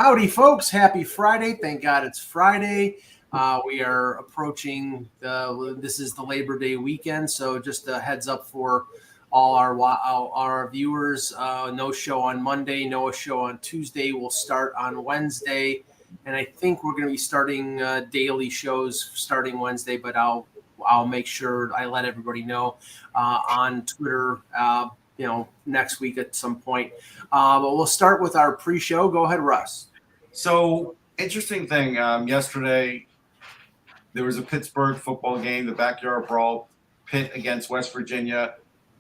Howdy, folks. Happy Friday. Thank God it's Friday. We are approaching this is the Labor Day weekend, so just a heads up for all our viewers. No show on Monday, no show on Tuesday. We'll start on Wednesday, and I think we're going to be starting daily shows starting Wednesday, but I'll make sure I let everybody know on Twitter next week at some point. But we'll start with our pre-show. Go ahead, Russ. So, interesting thing. Yesterday, there was a Pittsburgh football game, the backyard brawl, Pitt against West Virginia.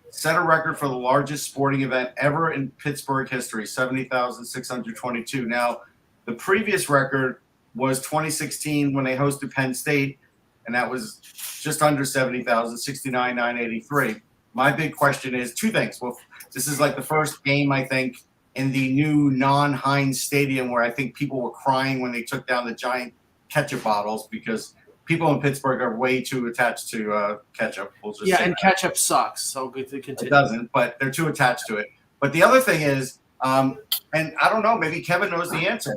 Set a record for the largest sporting event ever in Pittsburgh history, 70,622. Now, the previous record was 2016 when they hosted Penn State, and that was just under 70,000, 69,983. My big question is two things. Well, this is like the first game, I think, in the new non-Heinz Stadium where I think people were crying when they took down the giant ketchup bottles because people in Pittsburgh are way too attached to ketchup. And ketchup sucks, so good to continue. It doesn't, but they're too attached to it. But the other thing is, and I don't know, maybe Kevin knows the answer.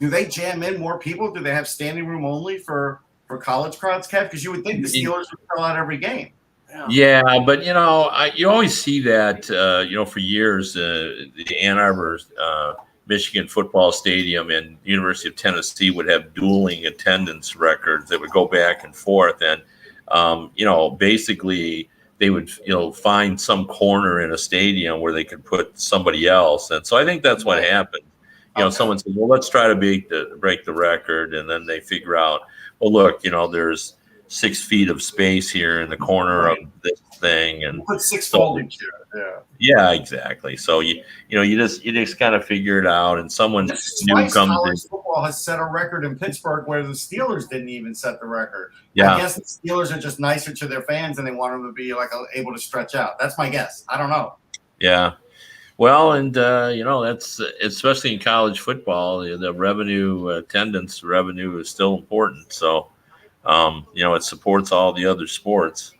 Do they jam in more people? Do they have standing room only for college crowds, Kev? Because you would think the Steelers would sell out every game. Yeah, but you always see that. For years, the Ann Arbor, Michigan football stadium and University of Tennessee would have dueling attendance records that would go back and forth, and basically they would find some corner in a stadium where they could put somebody else, and so I think that's what happened. Someone said, "Well, let's try to break the record," and then they figure out, "Well, look, there's 6 feet of space here in the corner of this thing," and put 6 folding chairs. Yeah, exactly. So you just kind of figure it out, and someone new comes in. College football has set a record in Pittsburgh where the Steelers didn't even set the record. Yeah. I guess the Steelers are just nicer to their fans, and they want them to be able to stretch out. That's my guess. I don't know. Yeah. Well, and that's especially in college football, the revenue, attendance revenue is still important. So. It supports all the other sports.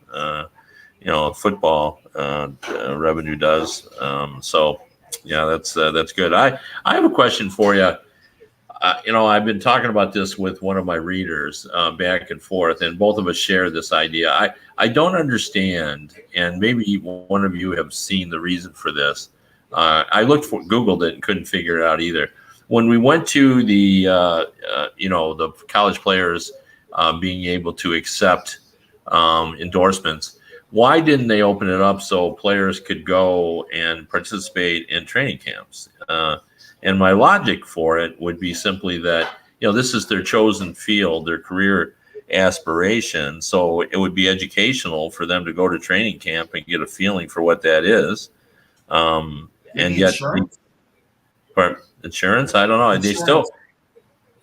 Football revenue does. That's good. I have a question for you. I've been talking about this with one of my readers back and forth, and both of us share this idea. I don't understand, and maybe one of you have seen the reason for this. I Googled it and couldn't figure it out either. When we went to the college players being able to accept endorsements, why didn't they open it up so players could go and participate in training camps? And my logic for it would be simply that, this is their chosen field, their career aspiration. So it would be educational for them to go to training camp and get a feeling for what that is. And yet, insurance, I don't know. Insurance.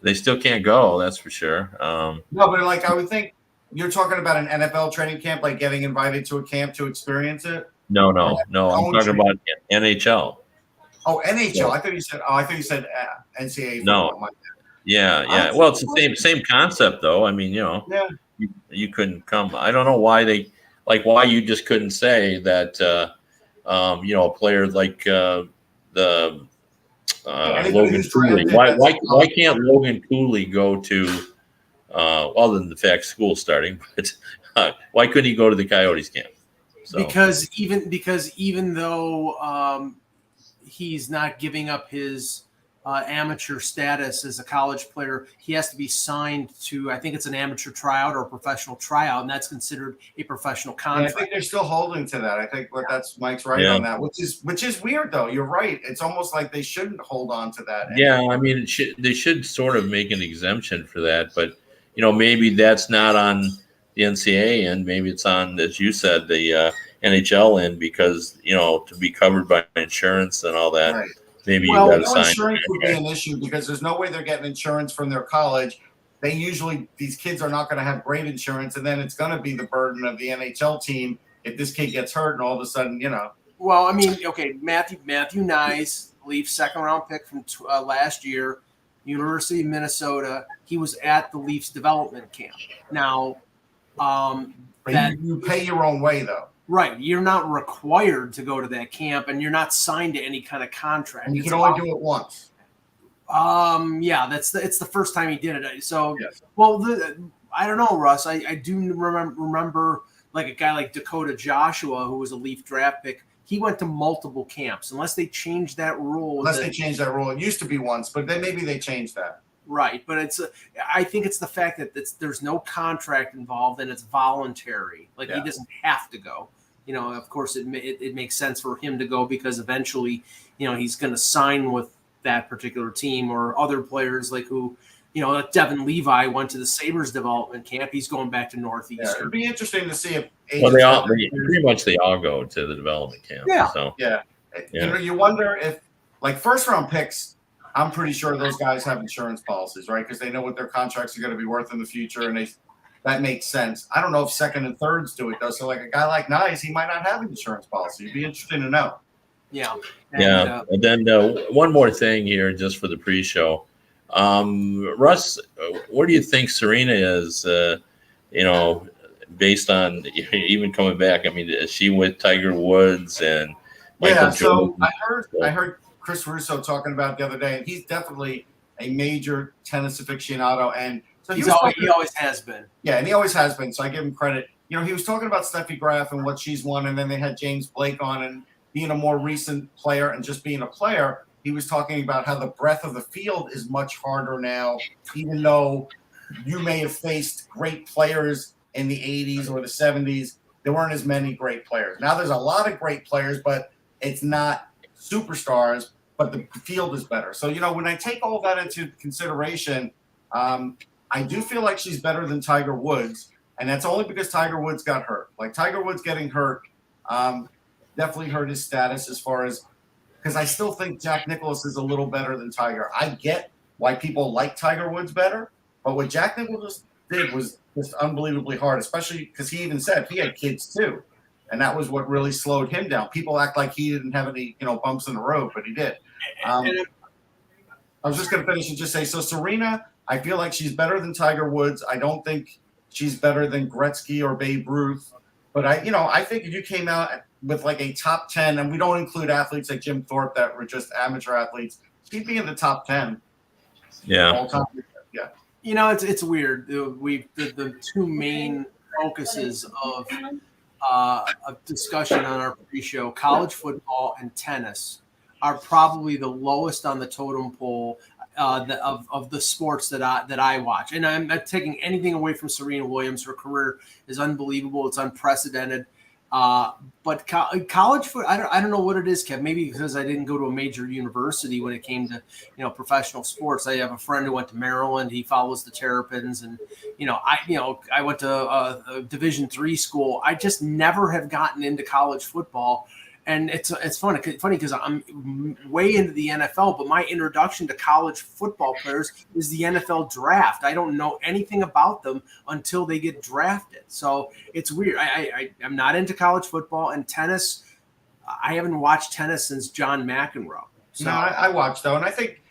They still can't go, that's for sure. No, but I would think you're talking about an NFL training camp, like getting invited to a camp to experience it. No. I'm talking about NHL. Oh, NHL. I thought you said NCAA. No. Yeah. Well, it's the same concept, though. I mean, you couldn't come. I don't know why why you just couldn't say that. A player like the. Logan Cooley. Why can't Logan Cooley go to other than the fact school's starting, but why couldn't he go to the Coyotes camp? So. Because even though he's not giving up his amateur status as a college player, he has to be signed to, I think it's an amateur tryout or a professional tryout, and that's considered a professional contract. I think they're still holding to that. I think that's Mike's right on that, which is weird though. You're right. It's almost like they shouldn't hold on to that. Yeah, I mean, they should sort of make an exemption for that, but maybe that's not on the NCAA end. Maybe it's on, as you said, the NHL end, because to be covered by insurance and all that. Right. Maybe you got to sign. Insurance would be an issue because there's no way they're getting insurance from their college. These kids are not going to have great insurance, and then it's going to be the burden of the NHL team if this kid gets hurt and all of a sudden, Well, I mean, okay, Matthew Nyes, Leafs second-round pick from last year, University of Minnesota. He was at the Leafs development camp. Now, you pay your own way, though. Right. You're not required to go to that camp, and you're not signed to any kind of contract. And you can only do it once. Yeah, it's the first time he did it. So, Yes. well, I don't know, Russ. I do remember like a guy like Dakota Joshua, who was a Leaf draft pick. He went to multiple camps. Unless they changed that rule. They changed that rule. It used to be once, but then maybe they changed that. Right, but I think it's the fact that there's no contract involved and it's voluntary. Like he doesn't have to go. Of course, it makes sense for him to go because eventually, he's going to sign with that particular team or other players like who, Devin Levi went to the Sabres development camp. He's going back to Northeastern. Yeah, it'd be interesting to see if pretty much they all go to the development camp. Yeah. So you wonder if like first round picks. I'm pretty sure those guys have insurance policies, right? Because they know what their contracts are going to be worth in the future, and that makes sense. I don't know if second and thirds do it though. So like a guy like Nyes, he might not have an insurance policy. It'd be interesting to know. Yeah. And then one more thing here, just for the pre-show, Russ, where do you think Serena is? Based on even coming back. I mean, is she with Tiger Woods and Michael Jordan? So I heard Chris Russo talking about the other day, and he's definitely a major tennis aficionado, and so he always has been. Yeah, and he always has been. So I give him credit. He was talking about Steffi Graf and what she's won, and then they had James Blake on, and being a more recent player and just being a player, he was talking about how the breadth of the field is much harder now, even though you may have faced great players in the 80s or the 70s. There weren't as many great players. Now there's a lot of great players, but it's not superstars, but the field is better. So, when I take all that into consideration, I do feel like she's better than Tiger Woods, and that's only because Tiger Woods got hurt. Like Tiger Woods getting hurt definitely hurt his status as far as – because I still think Jack Nicklaus is a little better than Tiger. I get why people like Tiger Woods better, but what Jack Nicklaus did was just unbelievably hard, especially because he even said he had kids too. And that was what really slowed him down. People act like he didn't have any, bumps in the road, but he did. I was just going to finish and just say, so Serena, I feel like she's better than Tiger Woods. I don't think she's better than Gretzky or Babe Ruth. But I think if you came out with like a top 10, and we don't include athletes like Jim Thorpe that were just amateur athletes, she'd be in the top 10. Yeah. All time. Yeah. It's weird. The two main focuses of discussion on our pre-show, college football and tennis, are probably the lowest on the totem pole of the sports that I watch. And I'm not taking anything away from Serena Williams. Her career is unbelievable. It's unprecedented. But college foot, I don't know what it is, Kev. Maybe because I didn't go to a major university when it came to, professional sports. I have a friend who went to Maryland. He follows the Terrapins, and I went to a Division III school. I just never have gotten into college football. And it's funny because I'm way into the NFL, but my introduction to college football players is the NFL draft. I don't know anything about them until they get drafted. So it's weird. I'm not into college football and tennis. I haven't watched tennis since John McEnroe. So. No, I watched though, and I think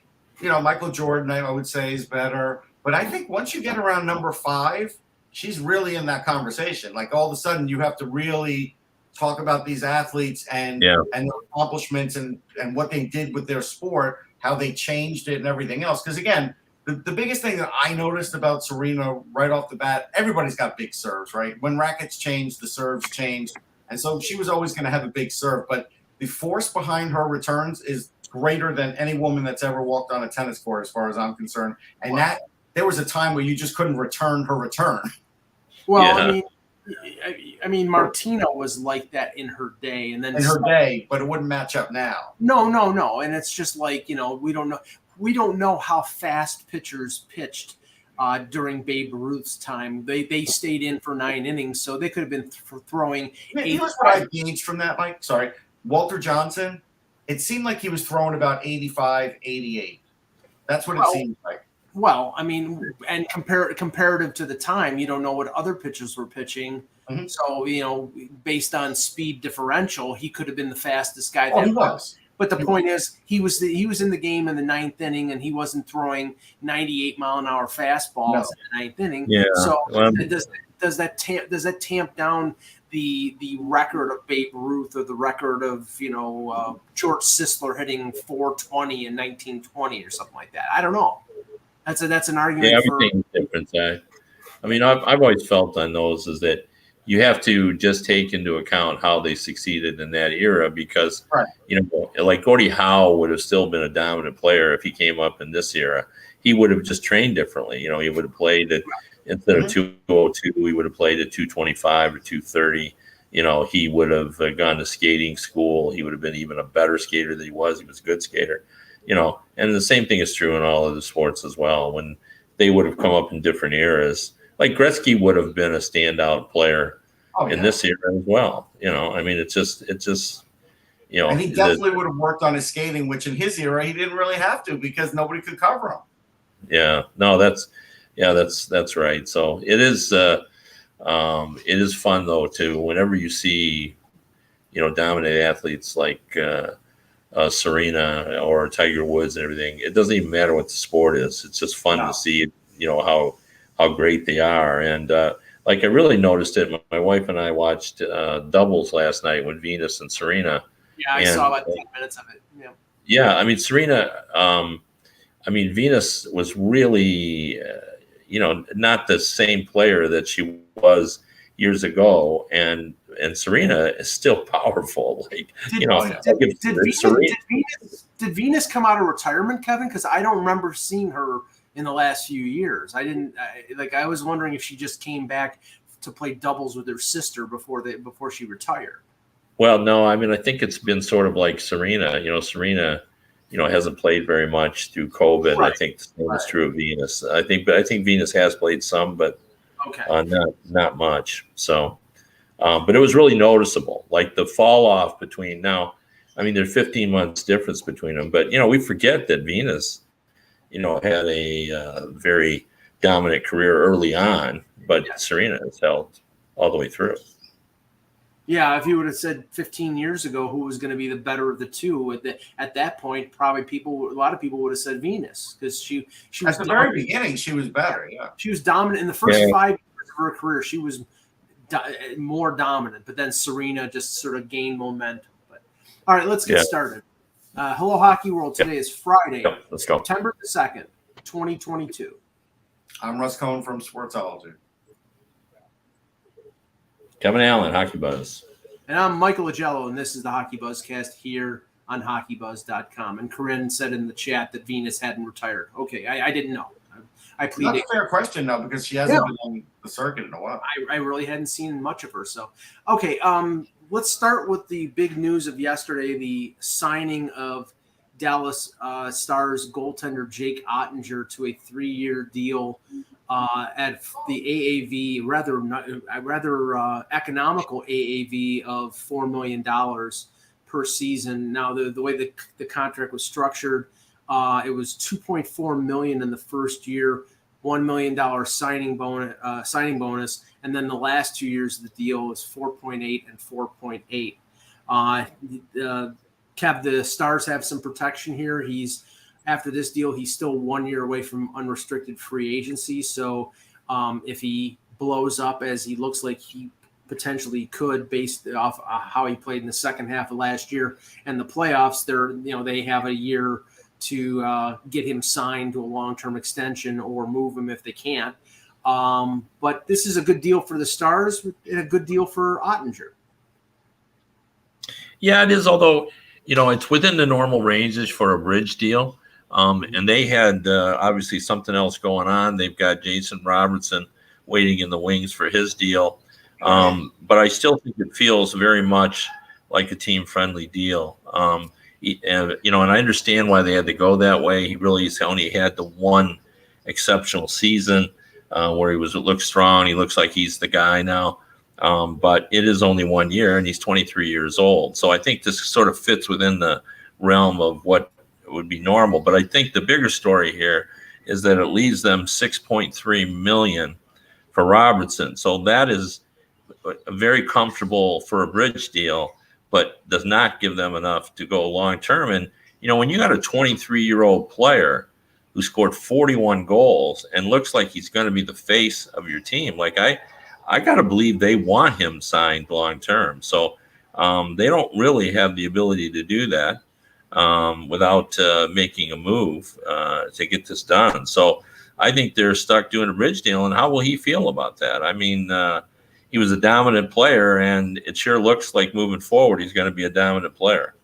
Michael Jordan I would say is better, but I think once you get around number 5, she's really in that conversation. Like all of a sudden you have to really talk about these athletes and their accomplishments and what they did with their sport, how they changed it and everything else. Because again, the biggest thing that I noticed about Serena right off the bat, everybody's got big serves, right? When rackets change, the serves change. And so she was always going to have a big serve, but the force behind her returns is greater than any woman that's ever walked on a tennis court, as far as I'm concerned. And there was a time where you just couldn't return her return. Well, I mean, Martina was like that in her day, and then but it wouldn't match up now. No, and it's just like we don't know how fast pitchers pitched during Babe Ruth's time. They stayed in for 9 innings, so they could have been throwing. You know what I gauged from that, Mike? Sorry, Walter Johnson. It seemed like he was throwing about 85, 88. That's what it seemed like. Well, I mean, and comparative to the time, you don't know what other pitchers were pitching. Mm-hmm. So, based on speed differential, he could have been the fastest guy. He was. But the point is, he was in the game in the 9th inning, and he wasn't throwing 98-mile-an-hour fastballs in the 9th inning. Yeah. So does that tamp down the record of Babe Ruth or the record of George Sisler hitting 420 in 1920 or something like that? I don't know. That's an argument. Yeah, everything's different. I mean, I've always felt on those is that you have to just take into account how they succeeded in that era because, like Gordie Howe would have still been a dominant player if he came up in this era. He would have just trained differently. He would have played at, instead of 202, he would have played at 225 or 230. He would have gone to skating school. He would have been even a better skater than he was. He was a good skater, and the same thing is true in all of the sports as well. When they would have come up in different eras, like Gretzky would have been a standout player in this era as well. I mean, it's just. And he definitely would have worked on his skating, which in his era he didn't really have to because nobody could cover him. Yeah, no, that's right. So it is fun though too. Whenever you see, dominant athletes like Serena or Tiger Woods and everything, it doesn't even matter what the sport is. It's just fun to see, how great they are. And I really noticed it. My wife and I watched doubles last night with Venus and Serena. Yeah, I saw about 10 minutes of it. Yeah. Yeah, I mean Serena. Venus was really, not the same player that she was years ago, and Serena is still powerful. Did Venus come out of retirement, Kevin? Because I don't remember seeing her in the last few years. I was wondering if she just came back to play doubles with her sister before she retired. Well, no, I think it's been sort of like Serena. Serena, hasn't played very much through COVID. Right. I think the same is true of Venus. I think Venus has played some, but not much. So, but it was really noticeable, like the fall off between now. There's 15 months difference between them, but we forget that Venus, had a very dominant career early on, but Serena has held all the way through. Yeah, if you would have said 15 years ago who was going to be the better of the two, at that point, probably a lot of people would have said Venus because she was at the very beginning. She was better. Yeah, she was dominant in the first 5 years of her career. She was more dominant, but then Serena just sort of gained momentum. But all right, let's get started. Hello, Hockey World. Today is Friday, let's go. September 2nd, 2022. I'm Russ Cohen from Sportsology. Kevin Allen, Hockey Buzz. And I'm Michael Agello, and this is the Hockey Buzzcast here on HockeyBuzz.com. And Corinne said in the chat that Venus hadn't retired. Okay, I didn't know. I pleaded. That's a fair question, though, because she hasn't been on the circuit in a while. I really hadn't seen much of her. So, okay, let's start with the big news of yesterday, the signing of Dallas Stars goaltender Jake Oettinger to a 3-year deal at the AAV, rather economical AAV of $4 million per season. Now, the way the contract was structured, it was $2.4 million in the first year, $1 million signing bonus, and then the last 2 years of the deal was 4.8 and 4.8. Kev, the Stars have some protection here. After this deal, he's still 1 year away from unrestricted free agency. So if he blows up as he looks like he potentially could, based off how he played in the second half of last year and the playoffs, they have a year to get him signed to a long-term extension or move him if they can't. But this is a good deal for the Stars and a good deal for Oettinger. Yeah, it is. Although, it's within the normal ranges for a bridge deal. And they had obviously something else going on. They've got Jason Robertson waiting in the wings for his deal. But I still think it feels very much like a team-friendly deal. And I understand why they had to go that way. He really only had the one exceptional season where he looked strong. He looks like he's the guy now. But it is only 1 year, and he's 23 years old. So I think this sort of fits within the realm of what would be normal. But I think the bigger story here is that it leaves them $6.3 million for Robertson. So that is very comfortable for a bridge deal, but does not give them enough to go long term. And when you got a 23-year-old player who scored 41 goals and looks like he's going to be the face of your team, like I got to believe they want him signed long term. So they don't really have the ability to do that without making a move to get this done. So I think they're stuck doing a bridge deal. And how will he feel about that? I mean, he was a dominant player, and it sure looks like moving forward he's going to be a dominant player.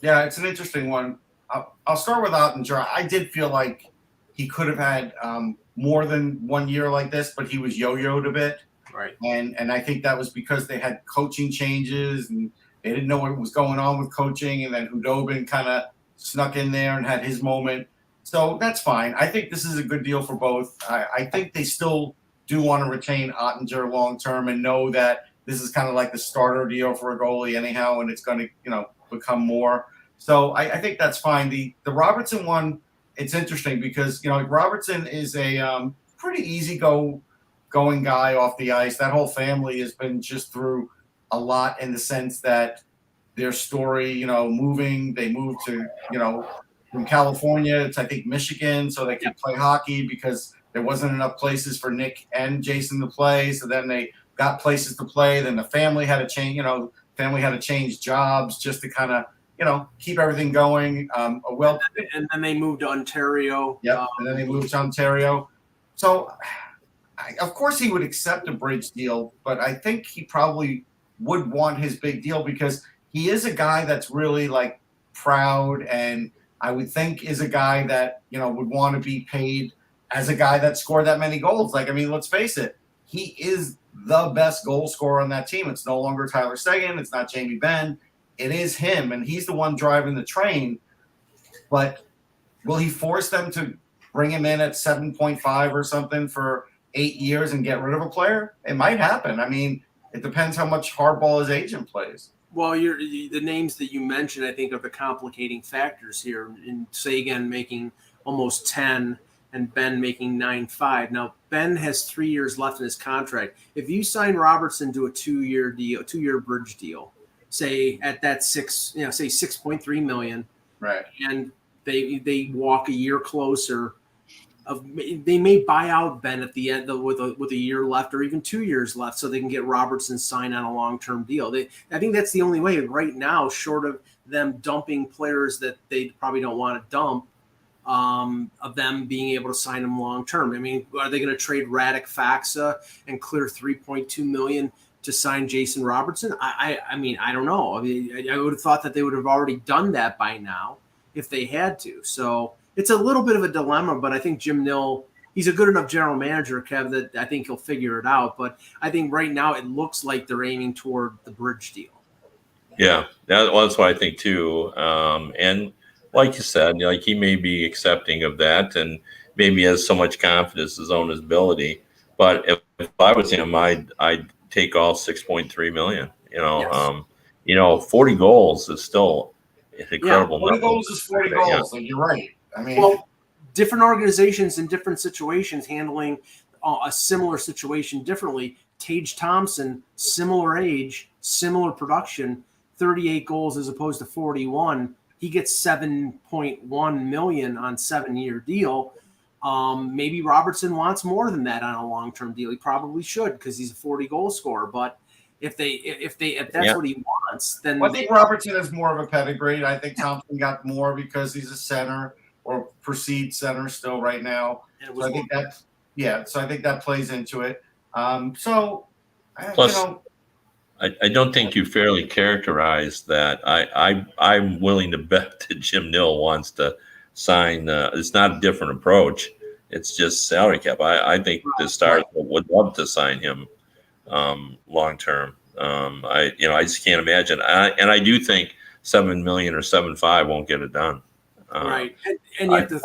Yeah, it's an interesting one. I'll start with Oettinger. I did feel like he could have had more than 1 year like this, but he was yo-yoed a bit. Right. And I think that was because they had coaching changes and they didn't know what was going on with coaching. And then Hudobin kind of snuck in there and had his moment. So that's fine. I think this is a good deal for both. I think they still do want to retain Oettinger long-term and know that this is kind of like the starter deal for a goalie anyhow, and it's going to, become more. So I think that's fine. The Robertson one, it's interesting because, Robertson is a pretty easy-going guy off the ice. That whole family has been just through a lot in the sense that their story, moving, they moved to, from California to, I think, Michigan so they could play hockey because there wasn't enough places for Nick and Jason to play. So then they got places to play. Then the family had to change jobs just to kind of, keep everything going. And then they moved to Ontario. Yep. And then they moved to Ontario. So, of course, he would accept a bridge deal, but I think he probably would want his big deal because he is a guy that's really like proud, and I would think is a guy that would want to be paid as a guy that scored that many goals. Like, I mean, let's face it, he is the best goal scorer on that team. It's no longer Tyler Seguin. It's not Jamie Benn. It is him, and he's the one driving the train. But will he force them to bring him in at 7.5 or something for 8 years and get rid of a player? It might happen. I mean, it depends how much hardball his agent plays. Well, the names that you mentioned, I think, are the complicating factors here. And Sagan making almost 10 and Ben making 9.5. Now, Ben has 3 years left in his contract. If you sign Robertson to a 2-year deal, 2-year bridge deal, say at that say $6.3 million, right? And they walk a year closer. They may buy out Ben at the end with a year left or even 2 years left, so they can get Robertson signed on a long-term deal. I think that's the only way right now, short of them dumping players that they probably don't want to dump, of them being able to sign them long-term. I mean, are they going to trade Radek Faxa and clear $3.2 million to sign Jason Robertson? I mean, I don't know. I mean, I would have thought that they would have already done that by now if they had to. So it's a little bit of a dilemma, but I think Jim Nill, he's a good enough general manager, Kev, that I think he'll figure it out. But I think right now it looks like they're aiming toward the bridge deal. Yeah, that's what I think too. And like you said, like he may be accepting of that and maybe has so much confidence in his own ability. But if I was him, I'd take all $6.3 million. Yes. 40 goals is still an incredible 40 number. goals is 40 goals. Yeah. Like, you're right. I mean, well, different organizations in different situations handling a similar situation differently. Tage Thompson, similar age, similar production, 38 goals as opposed to 41. He gets $7.1 million on 7-year deal. Maybe Robertson wants more than that on a long-term deal. He probably should because he's a 40-goal scorer. But if that's what he wants, then I think Robertson has more of a pedigree. I think Thompson got more because he's a center or perceived center still right now. So I think that plays into it. Plus, I don't think you fairly characterized that. I'm willing to bet that Jim Nill wants to sign. It's not a different approach. It's just salary cap. I think the Stars would love to sign him long term. I just can't imagine. And I do think $7 million or 7.5 won't get it done. Right, and you have to.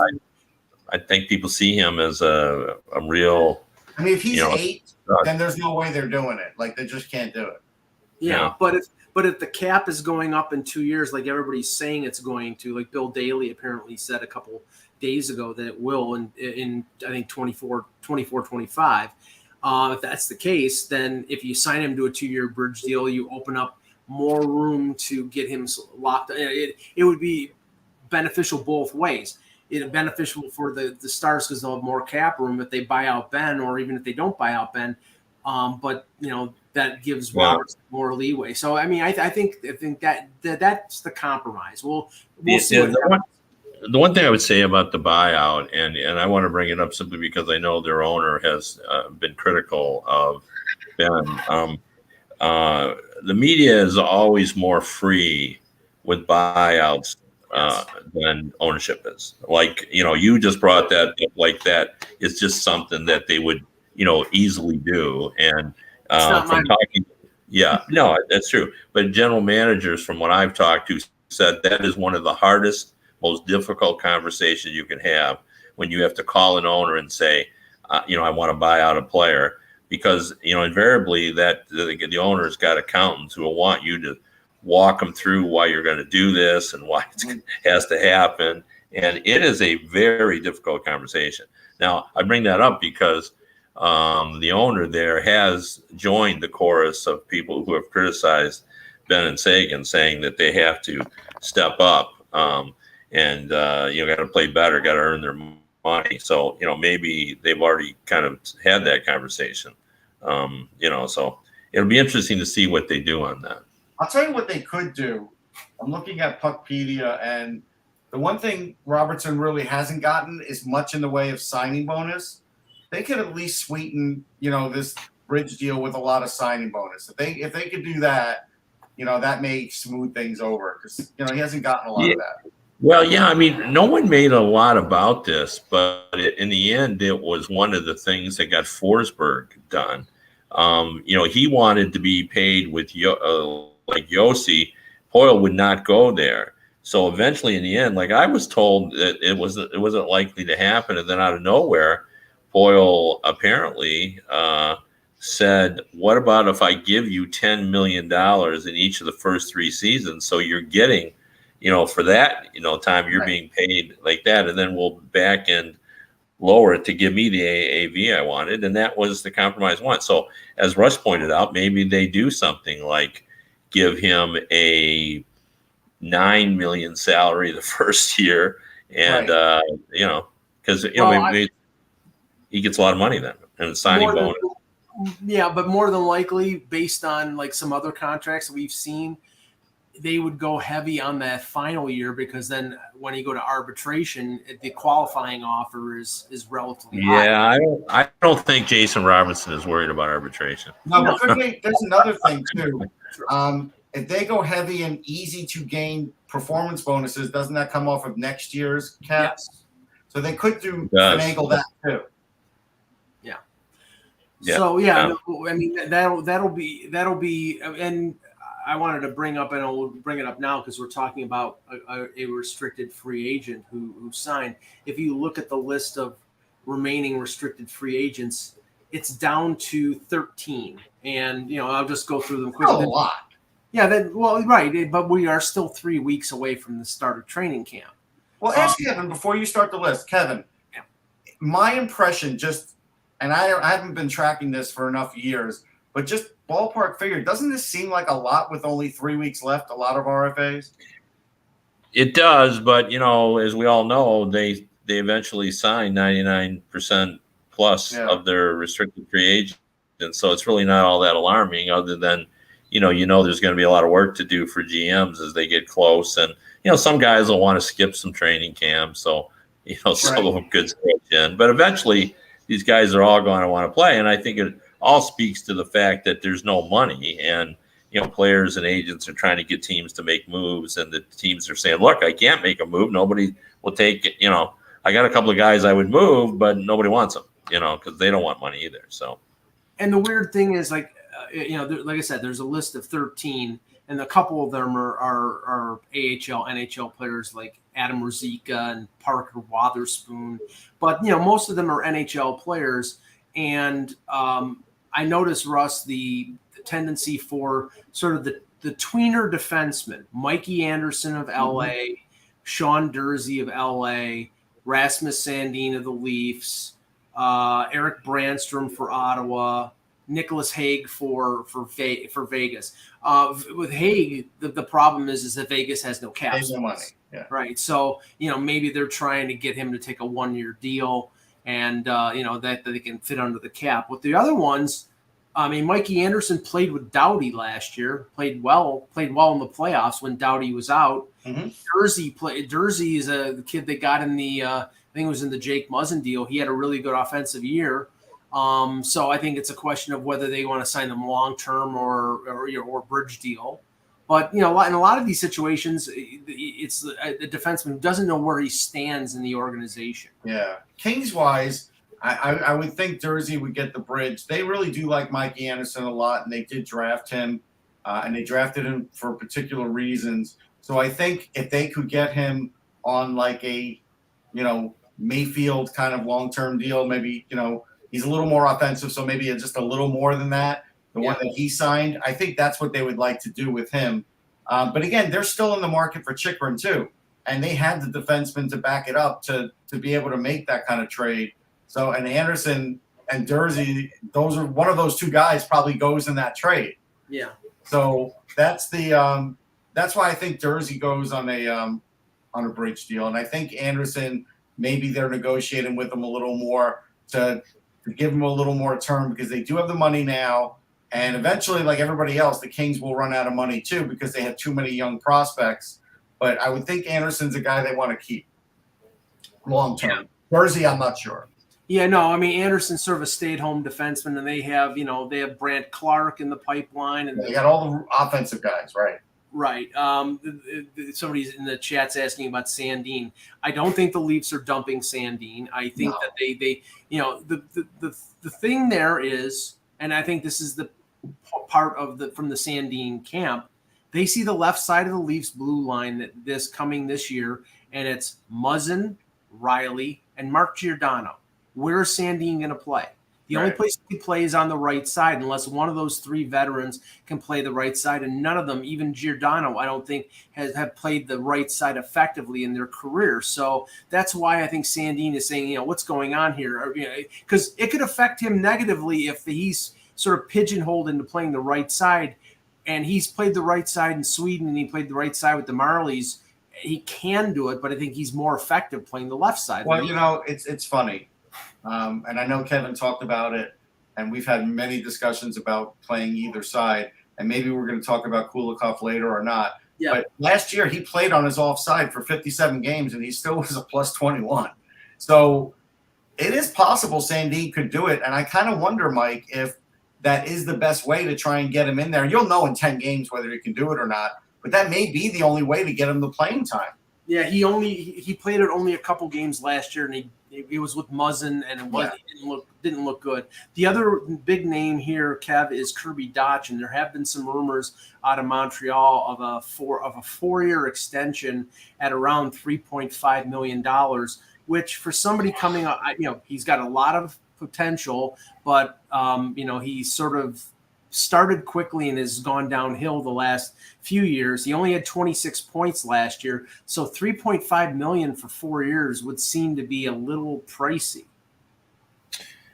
I think people see him as a real. I mean, if he's 8, then there's no way they're doing it. Like, they just can't do it. Yeah, but if the cap is going up in 2 years, like everybody's saying it's going to, like Bill Daly apparently said a couple days ago that it will in I think 24, 25. If that's the case, then if you sign him to a 2-year bridge deal, you open up more room to get him locked. It would be beneficial both ways. It's beneficial for the Stars because they'll have more cap room if they buy out Ben, or even if they don't buy out Ben. but that gives Robertson more leeway. So I mean, I think that's the compromise. We'll see. The one thing I would say about the buyout, and I want to bring it up simply because I know their owner has been critical of Ben. The media is always more free with buyouts than ownership is. Like, you just brought that up, like that is just something that they would, easily do. And from talking, no, that's true. But general managers, from what I've talked to, said that is one of the hardest, most difficult conversations you can have when you have to call an owner and say, I want to buy out a player, because invariably that the owner's got accountants who will want you to walk them through why you're going to do this and why it has to happen, and it is a very difficult conversation. Now, I bring that up because the owner there has joined the chorus of people who have criticized Ben and Sagan, saying that they have to step up. And got to play better, got to earn their money. So, maybe they've already kind of had that conversation. So it'll be interesting to see what they do on that. I'll tell you what they could do. I'm looking at Puckpedia, and the one thing Robertson really hasn't gotten is much in the way of signing bonus. They could at least sweeten, this bridge deal with a lot of signing bonus. If they could do that, that may smooth things over, because, he hasn't gotten a lot of that. Well, yeah, I mean, no one made a lot about this, but in the end, it was one of the things that got Forsberg done. He wanted to be paid with like Yossi. Hoyle would not go there. So eventually, in the end, like I was told that it wasn't likely to happen, and then out of nowhere, Hoyle apparently said, "What about if I give you $10 million in each of the first 3 seasons? So you're getting." For that, time you're being paid like that, and then we'll back end lower it to give me the AAV I wanted, and that was the compromise one. So as Russ pointed out, maybe they do something like give him a $9 million salary the first year, and because maybe he gets a lot of money then, and a signing bonus. Yeah, but more than likely, based on like some other contracts that we've seen, they would go heavy on that final year, because then when you go to arbitration, the qualifying offer is relatively high. Yeah, I don't think Jason Robertson is worried about arbitration. No, but there's another thing too. If they go heavy and easy to gain performance bonuses, doesn't that come off of next year's cap? Yes. So they could finagle that too. Yeah. So I mean that'll be and. I wanted to bring up, and I'll bring it up now because we're talking about a restricted free agent who signed. If you look at the list of remaining restricted free agents, it's down to 13. And, I'll just go through them quickly. A lot. Yeah, right. But we are still 3 weeks away from the start of training camp. Well, ask Kevin before you start the list. Kevin, my impression and I haven't been tracking this for enough years, but just ballpark figure, doesn't this seem like a lot with only 3 weeks left, a lot of RFAs? It does, but, as we all know, they eventually sign 99% plus of their restricted free agents. And so it's really not all that alarming, other than, there's going to be a lot of work to do for GMs as they get close. And, some guys will want to skip some training camp. So, some of them could switch in. But eventually, these guys are all going to want to play. And I think it all speaks to the fact that there's no money, and players and agents are trying to get teams to make moves, and the teams are saying, look, I can't make a move, nobody will take it. I got a couple of guys I would move, but nobody wants them, because they don't want money either. So, and the weird thing is, like I said, there's a list of 13, and a couple of them are AHL, NHL players like Adam Ruzicka and Parker Wotherspoon, but most of them are NHL players. And I noticed, Russ, the tendency for sort of the tweener defensemen, Mikey Anderson of LA, Sean Dursey of LA, Rasmus Sandin of the Leafs, Eric Brandstrom for Ottawa, Nicholas Hague for Vegas. With Hague, the problem is that Vegas has no cap space. Money. Yeah. Right. So, maybe they're trying to get him to take a 1-year deal, and that they can fit under the cap. With the other ones, I mean, Mikey Anderson played with Doughty last year, played well in the playoffs when Doughty was out. Mm-hmm. Jersey is the kid that got in the I think it was in the Jake Muzzin deal. He had a really good offensive year. So I think it's a question of whether they want to sign them long term or bridge deal. But in a lot of these situations, it's the defenseman who doesn't know where he stands in the organization. Yeah, Kings wise, I would think Jersey would get the bridge. They really do like Mikey Anderson a lot, and they did draft him, and they drafted him for particular reasons. So I think if they could get him on like a, Mayfield kind of long-term deal, maybe, he's a little more offensive, so maybe just a little more than that. The one that he signed, I think that's what they would like to do with him. But again, they're still in the market for Chikrin too, and they had the defenseman to back it up to be able to make that kind of trade. So, and Anderson and Jersey, those are one of those two guys probably goes in that trade. Yeah. So that's that's why I think Jersey goes on a bridge deal, and I think Anderson maybe they're negotiating with him a little more to give him a little more term because they do have the money now. And eventually, like everybody else, the Kings will run out of money too because they have too many young prospects. But I would think Anderson's a guy they want to keep long term. Yeah. Jersey, I'm not sure. Yeah, no, I mean Anderson's sort of a stay-at-home defenseman, and they have Brant Clark in the pipeline, and they got all the offensive guys, right? Right. Somebody's in the chat's asking about Sandin. I don't think the Leafs are dumping Sandin. I think that they the thing there is, and I think this is the part of from the Sandin camp, they see the left side of the Leafs blue line coming this year, and it's Muzzin, Riley, and Mark Giordano. Where's Sandin going to play? The only place he plays on the right side, unless one of those three veterans can play the right side, and none of them, even Giordano, I don't think have played the right side effectively in their career. So that's why I think Sandin is saying, what's going on here? Because it could affect him negatively if he's sort of pigeonholed into playing the right side, and he's played the right side in Sweden, and he played the right side with the Marlies. He can do it, but I think he's more effective playing the left side. Well, it's funny. And I know Kevin talked about it, and we've had many discussions about playing either side, and maybe we're going to talk about Kulikov later or not. Yeah. But last year he played on his offside for 57 games, and he still was a plus 21. So it is possible Sandin could do it, and I kind of wonder, Mike, if that is the best way to try and get him in there. You'll know in 10 games whether he can do it or not, but that may be the only way to get him the playing time. Yeah, he played it only a couple games last year, and he was with Muzzin, and it didn't look good. The other big name here, Kev, is Kirby Dach, and there have been some rumors out of Montreal of a 4-year extension at around $3.5 million, which for somebody coming up, he's got a lot of potential, but he sort of started quickly and has gone downhill the last few years. He only had 26 points last year, so $3.5 million for 4 years would seem to be a little pricey.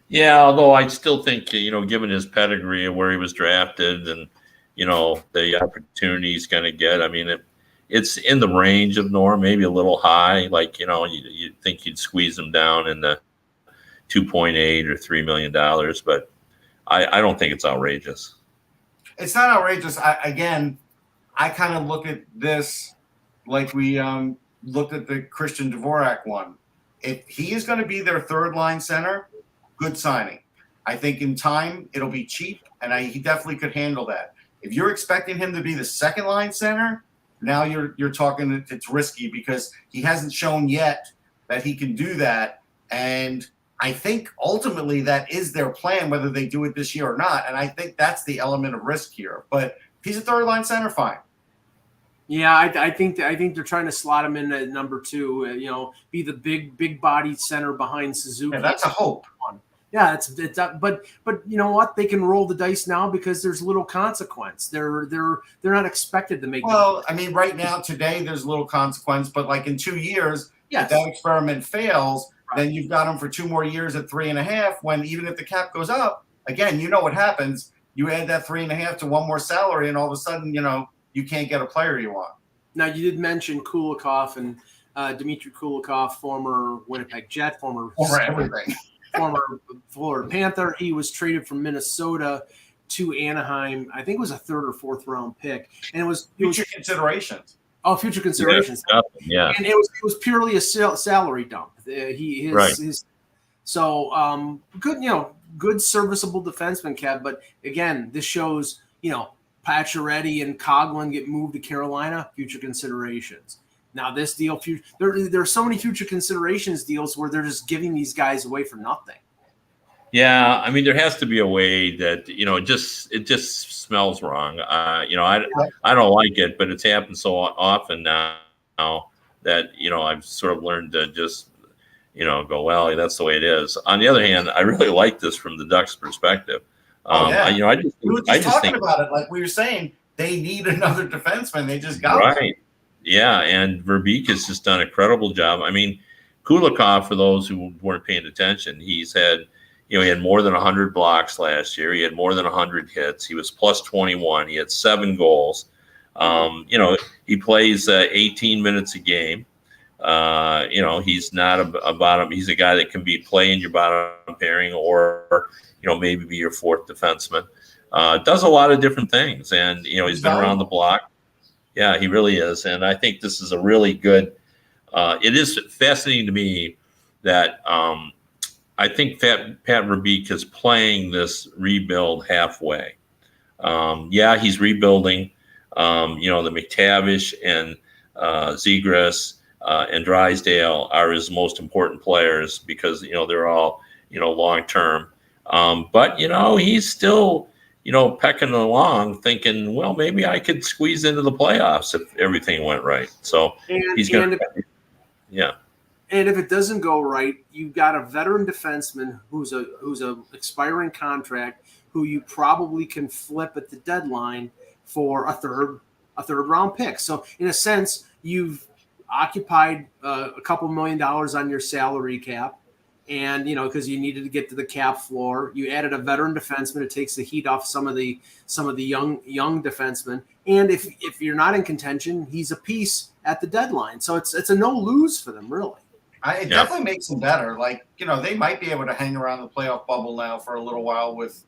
Yeah, although I still think, given his pedigree and where he was drafted and, the opportunity he's going to get, I mean, it's in the range of Norm, maybe a little high. Like, you'd think you'd squeeze him down in the $2.8 or $3 million, but I don't think it's outrageous. It's not outrageous. I kind of look at this like we looked at the Christian Dvorak one. If he is going to be their third line center, good signing. I think in time it'll be cheap, and he definitely could handle that. If you're expecting him to be the second line center, now you're talking it's risky because he hasn't shown yet that he can do that, and I think ultimately that is their plan, whether they do it this year or not. And I think that's the element of risk here. But if he's a third line center, fine. Yeah, I think they're trying to slot him in at number 2. Be the big bodied center behind Suzuki. Yeah, that's a hope. Yeah, it's but you know what? They can roll the dice now because there's little consequence. They're not expected to make. Well, I mean, right now today there's little consequence, but like in 2 years, if that experiment fails. Right. Then you've got him for 2 more years at 3.5. When even if the cap goes up, again, what happens. You add that 3.5 to one more salary, and all of a sudden, you can't get a player you want. Now you did mention Kulikov and Dmitry Kulikov, former Winnipeg Jet, former everything, former Florida Panther. He was traded from Minnesota to Anaheim. I think it was a 3rd or 4th round pick, and it was future considerations. Oh, future considerations. Yeah. And it was purely a salary dump. Good serviceable defenseman, Kev. But again, this shows, Pacioretty and Coghlan get moved to Carolina, future considerations. Now this deal, there are so many future considerations deals where they're just giving these guys away for nothing. Yeah, I mean, there has to be a way that it just smells wrong. I don't like it, but it's happened so often now that I've sort of learned to just go, well, that's the way it is. On the other hand, I really like this from the Ducks' perspective. We were just talking about it, like we were saying, they need another defenseman. They just got right. One. Yeah, and Verbeek has just done a credible job. I mean, Kulikov, for those who weren't paying attention, he's had. He had more than 100 blocks last year. He had more than 100 hits. He was plus 21. He had 7 goals. He plays 18 minutes a game. He's not a bottom. He's a guy that can be playing your bottom pairing or, maybe be your 4th defenseman. Does a lot of different things. And, he's been around the block. Yeah, he really is. And I think this is a really good it is fascinating to me that I think Pat Verbeek is playing this rebuild halfway. He's rebuilding. The McTavish and Zegras and Drysdale are his most important players because they're all long term. But he's still pecking along, thinking, well, maybe I could squeeze into the playoffs if everything went right. So he's going to, yeah. And if it doesn't go right, you've got a veteran defenseman who's a expiring contract who you probably can flip at the deadline for a third round pick. So in a sense, you've occupied a couple $1 million on your salary cap, and because you needed to get to the cap floor, you added a veteran defenseman. It takes the heat off some of the young defensemen. And if you're not in contention, he's a piece at the deadline. So it's a no lose for them, really. It definitely makes them better. Like, they might be able to hang around the playoff bubble now for a little while with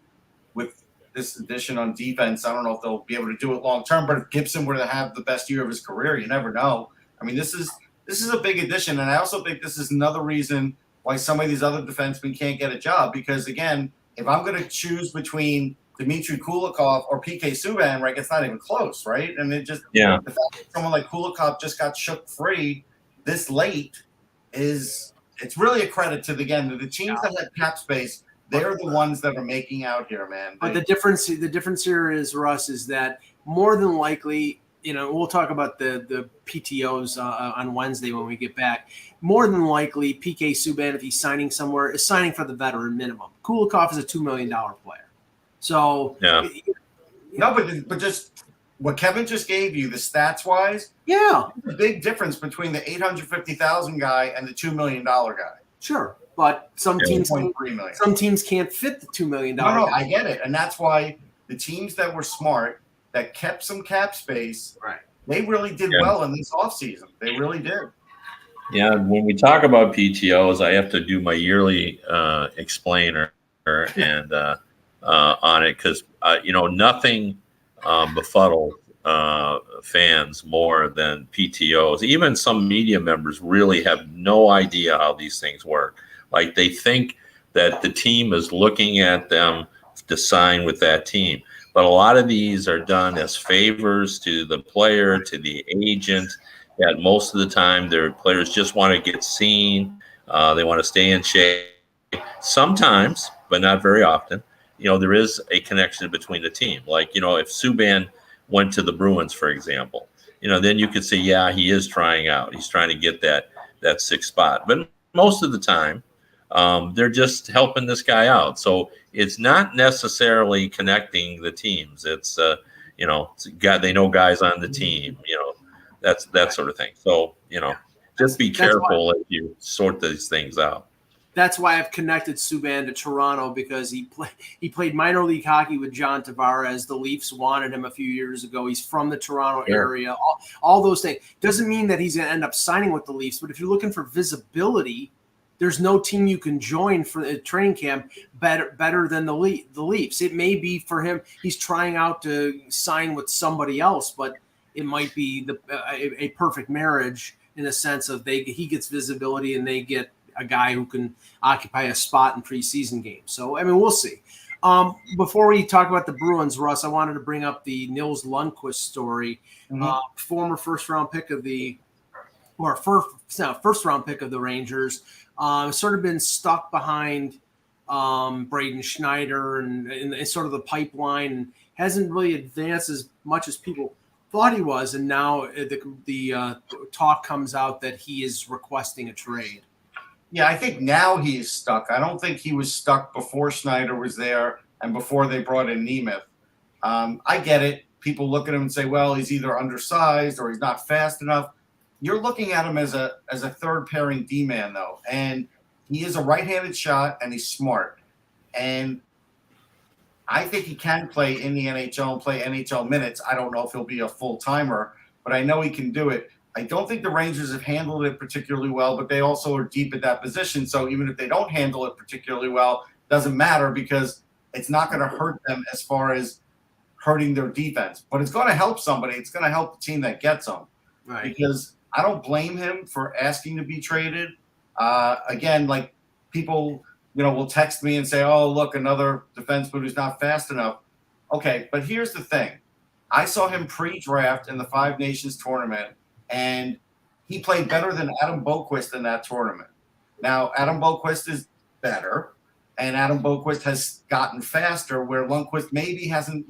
this addition on defense. I don't know if they'll be able to do it long term, but if Gibson were to have the best year of his career, you never know. I mean, this is a big addition, and I also think this is another reason why some of these other defensemen can't get a job. Because again, if I'm going to choose between Dmitry Kulikov or PK Subban, right, it's not even close, right? And the fact that someone like Kulikov just got shook free this late. It's really a credit to the teams that have cap space. They're the ones that are making out here, man. But the difference here is, Russ, is that more than likely, we'll talk about the PTOs on Wednesday when we get back. More than likely, PK Subban, if he's signing somewhere, is signing for the veteran minimum. Kulikov is a $2 million player. So but just what Kevin just gave you, the stats wise, the big difference between the $850,000 guy and the $2 million guy. Sure, but some teams can't fit the $2 million. No, I get it, and that's why the teams that were smart, that kept some cap space, right? They really did well in this offseason. They really did. Yeah, when we talk about PTOs, I have to do my yearly explainer and on it because nothing befuddled fans more than PTOs. Even some media members really have no idea how these things work. Like they think that the team is looking at them to sign with that team. But a lot of these are done as favors to the player, to the agent. That most of the time their players just want to get seen. They want to stay in shape. Sometimes, but not very often, there is a connection between the team. Like, if Subban went to the Bruins, for example, then you could say, yeah, he is trying out. He's trying to get that 6th spot. But most of the time, they're just helping this guy out. So it's not necessarily connecting the teams. It's, they know guys on the team, that's that sort of thing. So, just be careful as you sort these things out. That's why I've connected Subban to Toronto, because he played minor league hockey with John Tavares. The Leafs wanted him a few years ago. He's from the Toronto area. All those things. Doesn't mean that he's going to end up signing with the Leafs, but if you're looking for visibility there's no team you can join for the training camp better than the Leafs. It may be for him, he's trying out to sign with somebody else, but it might be a perfect marriage in the sense of he gets visibility and they get a guy who can occupy a spot in preseason games. So, I mean, we'll see. Before we talk about the Bruins, Russ, I wanted to bring up the Nils Lundkvist story. Former first round pick of the Rangers, sort of been stuck behind Braden Schneider and sort of the pipeline, and hasn't really advanced as much as people thought he was. And now the talk comes out that he is requesting a trade. Yeah, I think now he is stuck. I don't think he was stuck before Schneider was there and before they brought in Nemeth. I get it. People look at him and say, well, he's either undersized or he's not fast enough. You're looking at him as a third pairing D-man, though. And he is a right-handed shot, and he's smart. And I think he can play in the NHL and play NHL minutes. I don't know if he'll be a full-timer, but I know he can do it. I don't think the Rangers have handled it particularly well, but they also are deep at that position. So even if they don't handle it particularly well, it doesn't matter because it's not going to hurt them as far as hurting their defense. But it's going to help somebody. It's going to help the team that gets them. Right. Because I don't blame him for asking to be traded. Again, like people, will text me and say, oh, look, another defenseman who's not fast enough. Okay, but here's the thing. I saw him pre-draft in the Five Nations tournament, and he played better than Adam Boqvist in that tournament. Now, Adam Boqvist is better, and Adam Boqvist has gotten faster, where Lundkvist maybe hasn't,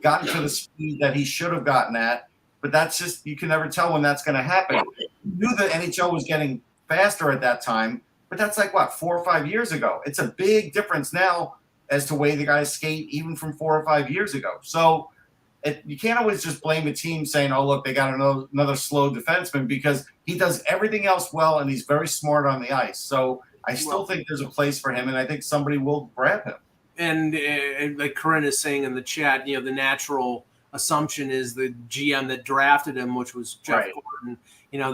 gotten to the speed that he should have gotten at. But that's just, you can never tell when that's going to happen. You knew the NHL was getting faster at that time, but that's like, 4 or 5 years ago. It's a big difference now as to the way the guys skate, even from 4 or 5 years ago. So you can't always just blame a team saying, oh, look, they got another slow defenseman, because he does everything else well, and he's very smart on the ice. So I still think there's a place for him, and I think somebody will grab him. And like Corinne is saying in the chat, the natural assumption is the GM that drafted him, which was Jeff Gordon,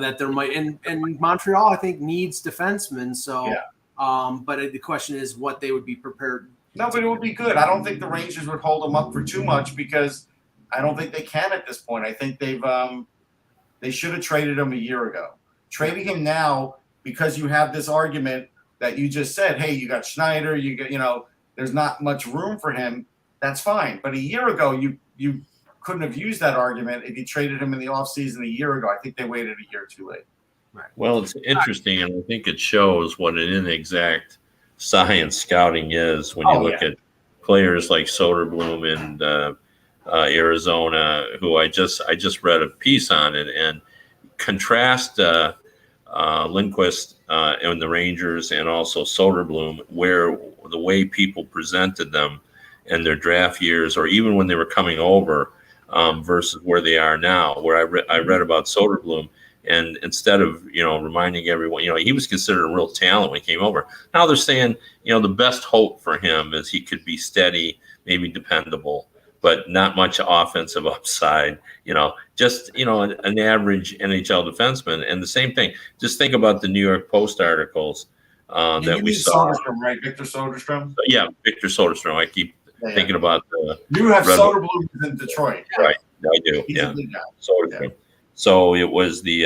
that there might, and Montreal, I think, needs defensemen. So, yeah. But the question is what they would be prepared. No, but it would be good. I don't think the Rangers would hold him up for too much, because I don't think they can at this point. I think they should have traded him a year ago. Trading him now, because you have this argument that you just said, hey, you got Schneider, you got, there's not much room for him. That's fine. But a year ago, you couldn't have used that argument if you traded him in the offseason a year ago. I think they waited a year too late. Right. Well, it's interesting, and I think it shows what an inexact science scouting is when you look at players like Soderblom and Arizona, who I just read a piece on it, and contrast Lundkvist and the Rangers, and also Soderblom, where the way people presented them in their draft years, or even when they were coming over, versus where they are now. Where I read about Soderblom, and instead of reminding everyone, he was considered a real talent when he came over. Now they're saying the best hope for him is he could be steady, maybe dependable, but not much offensive upside, just, an average NHL defenseman. And the same thing, just think about the New York Post articles that we saw. Soderstrom, right? Victor Soderstrom? Yeah, Victor Soderstrom. I keep thinking about the. You have Soderblom in Detroit. Right, I do. He's a good guy. Soderstrom. Yeah. So it was the,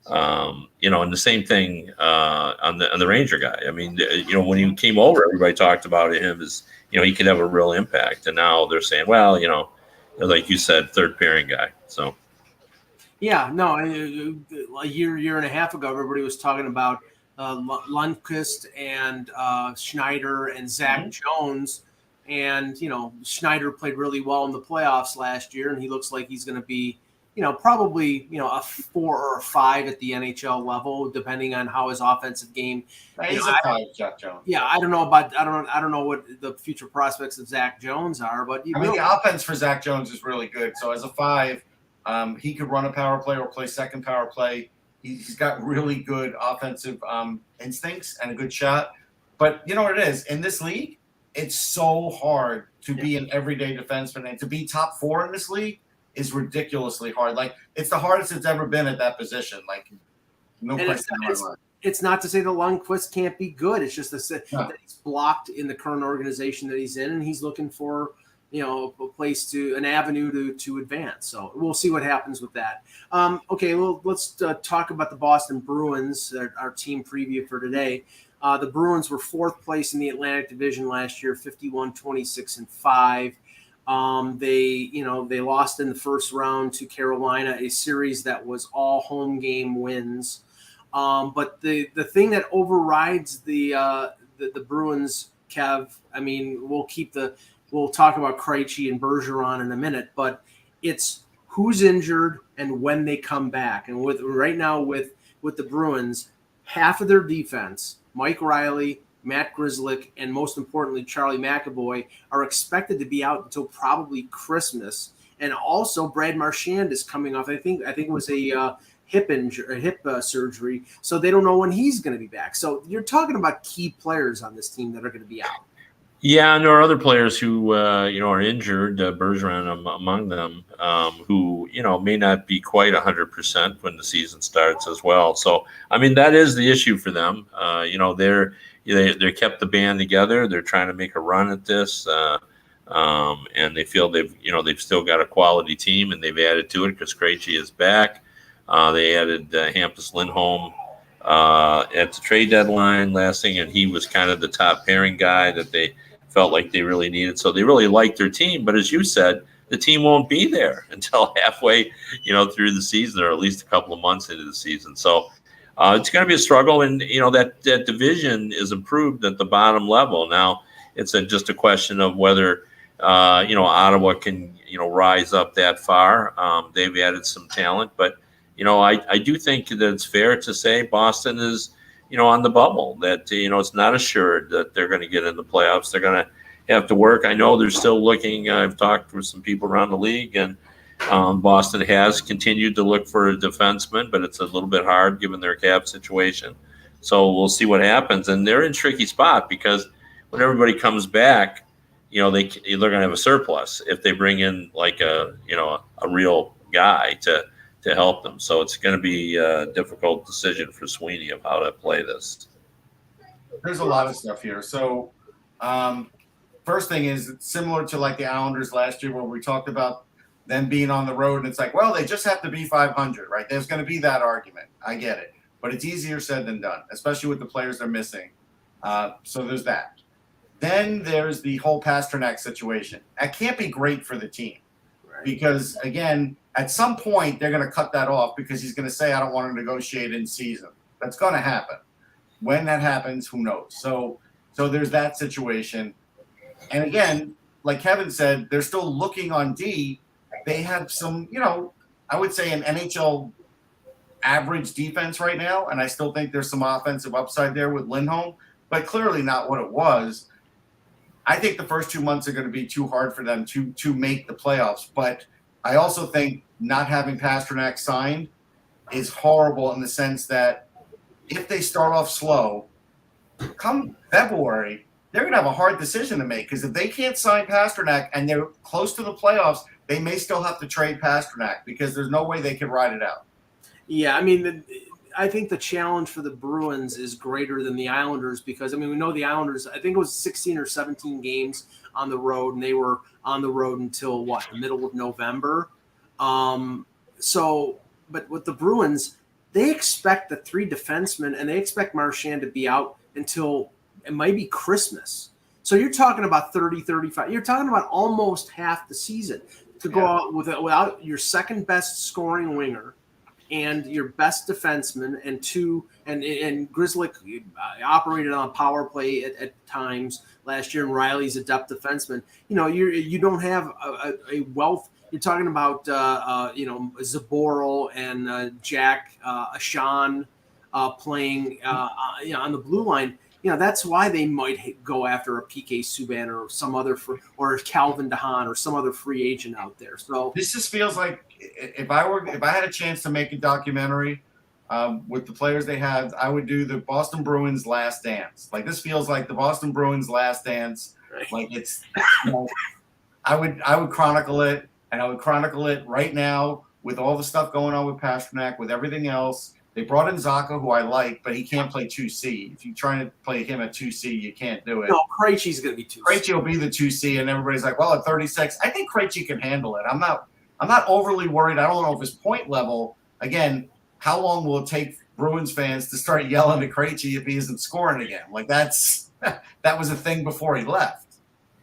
and the same thing on the Ranger guy. I mean, when he came over, everybody talked about him as, he could have a real impact. And now they're saying, well, like you said, third pairing guy. So. Yeah, no, a year and a half ago, everybody was talking about Lundkvist and Schneider and Zach Jones. And, Schneider played really well in the playoffs last year, and he looks like he's going to be, probably, a 4 or a 5 at the NHL level, depending on how his offensive game. He's a 5, Zach Jones. Yeah, I don't know what the future prospects of Zach Jones are, but the offense for Zach Jones is really good. So as a 5, he could run a power play or play second power play. He's got really good offensive instincts and a good shot. But you know what it is? In this league, it's so hard to be an everyday defenseman, and to be top 4 in this league is ridiculously hard. Like, it's the hardest it's ever been at that position. Like, no question in my mind. it's not to say that Lundkvist can't be good. It's just that he's blocked in the current organization that he's in, and he's looking for an avenue to advance. So we'll see what happens with that. Okay, well, let's talk about the Boston Bruins, our team preview for today. The Bruins were fourth place in the Atlantic Division last year, 51-26-5. They lost in the first round to Carolina, a series that was all home game wins. But the thing that overrides the Bruins, Kev, I mean, we'll talk about Krejci and Bergeron in a minute, but it's who's injured and when they come back. And right now with the Bruins, half of their defense, Mike Riley, Matt Grzelcyk, and most importantly, Charlie McAvoy, are expected to be out until probably Christmas. And also Brad Marchand is coming off. I think it was a hip surgery, so they don't know when he's going to be back. So you're talking about key players on this team that are going to be out. Yeah, and there are other players who are injured, Bergeron among them, who may not be quite 100% when the season starts as well. So I mean that is the issue for them. They kept the band together. They're trying to make a run at this, and they feel they've still got a quality team, and they've added to it because Krejci is back. They added Hampus Lindholm at the trade deadline last thing, and he was kind of the top pairing guy that they felt like they really needed. So they really liked their team. But as you said, the team won't be there until halfway, through the season, or at least a couple of months into the season. So it's going to be a struggle, and that division is improved at the bottom level. Now it's just a question of whether Ottawa can rise up that far. They've added some talent, but I do think that it's fair to say Boston is on the bubble, that it's not assured that they're going to get in the playoffs. They're going to have to work. I know they're still looking. I've talked with some people around the league, and Boston has continued to look for a defenseman, but it's a little bit hard given their cap situation. So we'll see what happens. And they're in a tricky spot because when everybody comes back, they're going to have a surplus if they bring in like a real guy to help them. So it's going to be a difficult decision for Sweeney of how to play this. There's a lot of stuff here. So first thing is it's similar to like the Islanders last year where we talked about them being on the road, and it's like, well, they just have to be 500, right? There's going to be that argument. I get it. But it's easier said than done, especially with the players they're missing. So there's that. Then there's the whole Pasternak situation. That can't be great for the team. Because, again, at some point they're going to cut that off because he's going to say, I don't want to negotiate in season. That's going to happen. When that happens, who knows? So there's that situation. And, again, like Kevin said, they're still looking on D. They have some, I would say an NHL average defense right now, and I still think there's some offensive upside there with Lindholm, but clearly not what it was. I think the first 2 months are going to be too hard for them to make the playoffs. But I also think not having Pasternak signed is horrible in the sense that if they start off slow, come February, they're going to have a hard decision to make because if they can't sign Pasternak and they're close to the playoffs, they may still have to trade Pasternak because there's no way they can ride it out. Yeah, I mean, I think the challenge for the Bruins is greater than the Islanders because, I mean, we know the Islanders, I think it was 16 or 17 games on the road, and they were on the road until, the middle of November. But with the Bruins, they expect the three defensemen, and they expect Marchand to be out until it might be Christmas. So you're talking about 30, 35. You're talking about almost half the season to go out without your second best scoring winger and your best defenseman and Grzelcyk operated on a power play at times last year, and Riley's a depth defenseman. You don't have a wealth. You're talking about Zaboral and Jack Ashan playing on the blue line. That's why they might go after a PK Subban or some other or Calvin DeHaan or some other free agent out there. So this just feels like if I had a chance to make a documentary with the players they have, I would do the Boston Bruins Last Dance. Like this feels like the Boston Bruins Last Dance. Right. Like it's, I would chronicle it, and I would chronicle it right now with all the stuff going on with Pasternak, with everything else. They brought in Zaka, who I like, but he can't play 2C. If you try to play him at 2C, you can't do it. No, Krejci's going to be 2C. Krejci will be the 2C, and everybody's like, well, at 36, I think Krejci can handle it. I'm not overly worried. I don't know if his point level, again, how long will it take Bruins fans to start yelling at Krejci if he isn't scoring again? Like that was a thing before he left.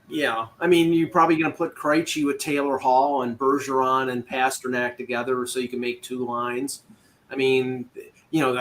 Yeah, I mean, you're probably going to put Krejci with Taylor Hall and Bergeron and Pasternak together so you can make 2 lines. I mean, you know,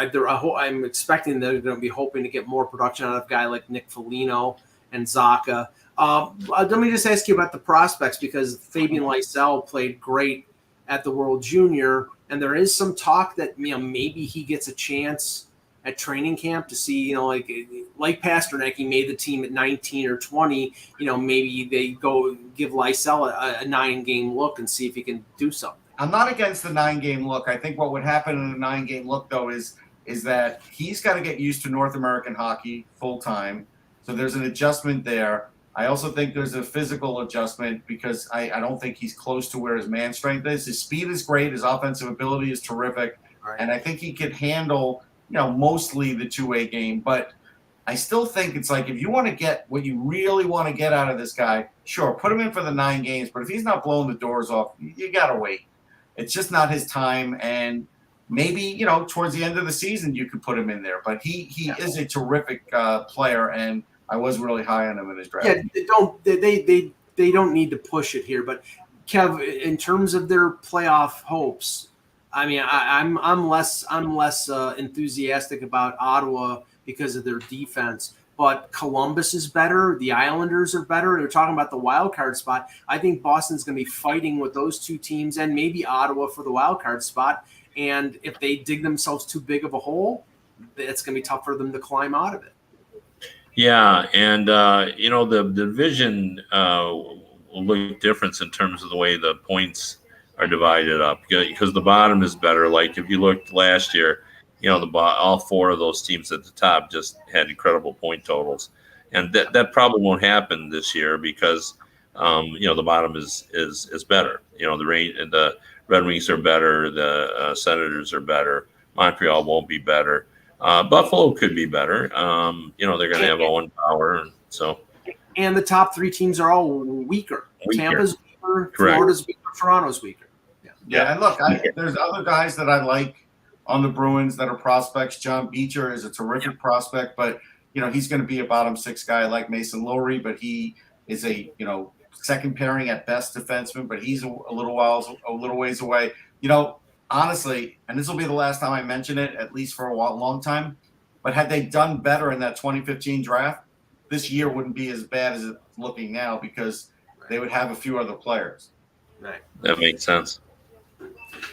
I'm expecting they're going to be hoping to get more production out of a guy like Nick Foligno and Zaka. Let me just ask you about the prospects, because Fabian Lysell played great at the World Junior, and there is some talk that, you know, maybe he gets a chance at training camp to see, you know, like Pasternak, he made the team at 19 or 20. You know, maybe they go give Lysell a 9-game look and see if he can do something. I'm not against the 9-game look. I think what would happen in a 9-game look, though, is that he's got to get used to North American hockey full time. So there's an adjustment there. I also think there's a physical adjustment because I don't think he's close to where his man strength is. His speed is great. His offensive ability is terrific. Right. And I think he could handle, you know, mostly the 2-way game. But I still think it's like, if you want to get what you really want to get out of this guy, sure, put him in for the 9 games. But if he's not blowing the doors off, you got to wait. It's just not his time. And maybe, you know, towards the end of the season, you could put him in there. But he is a terrific player, and I was really high on him in his draft. Yeah, they don't need to push it here. But Kev, in terms of their playoff hopes, I mean, I'm less enthusiastic about Ottawa because of their defense. But Columbus is better. The Islanders are better. They're talking about the wild card spot. I think Boston's going to be fighting with those 2 teams and maybe Ottawa for the wild card spot. And if they dig themselves too big of a hole, it's going to be tough for them to climb out of it. Yeah, and you know, the division will look different in terms of the way the points are divided up, because the bottom is better. Like if you looked last year, you know, all 4 of those teams at the top just had incredible point totals, and that probably won't happen this year because you know, the bottom is better. You know, the Red Wings are better, the Senators are better, Montreal won't be better. Buffalo could be better. You know, they're going to have Owen Power, so. And the top 3 teams are all weaker. Tampa's weaker, Correct. Florida's weaker, Toronto's weaker. Yeah, and look, there's other guys that I like on the Bruins that are prospects. John Beecher is a terrific prospect, but, you know, he's going to be a bottom 6 guy like Mason Lowry, but he is a, you know, second pairing at best defenseman, but he's a little ways away. You know, honestly, and this will be the last time I mention it, at least for a long time, but had they done better in that 2015 draft, this year wouldn't be as bad as it's looking now because they would have a few other players. Right. That makes sense.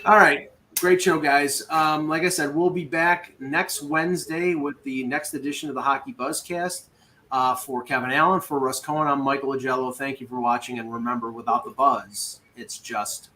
All right. Great show, guys. Like I said, we'll be back next Wednesday with the next edition of the Hockey Buzzcast. For Kevin Allen, for Russ Cohen, I'm Michael Agello. Thank you for watching. And remember, without the buzz, it's just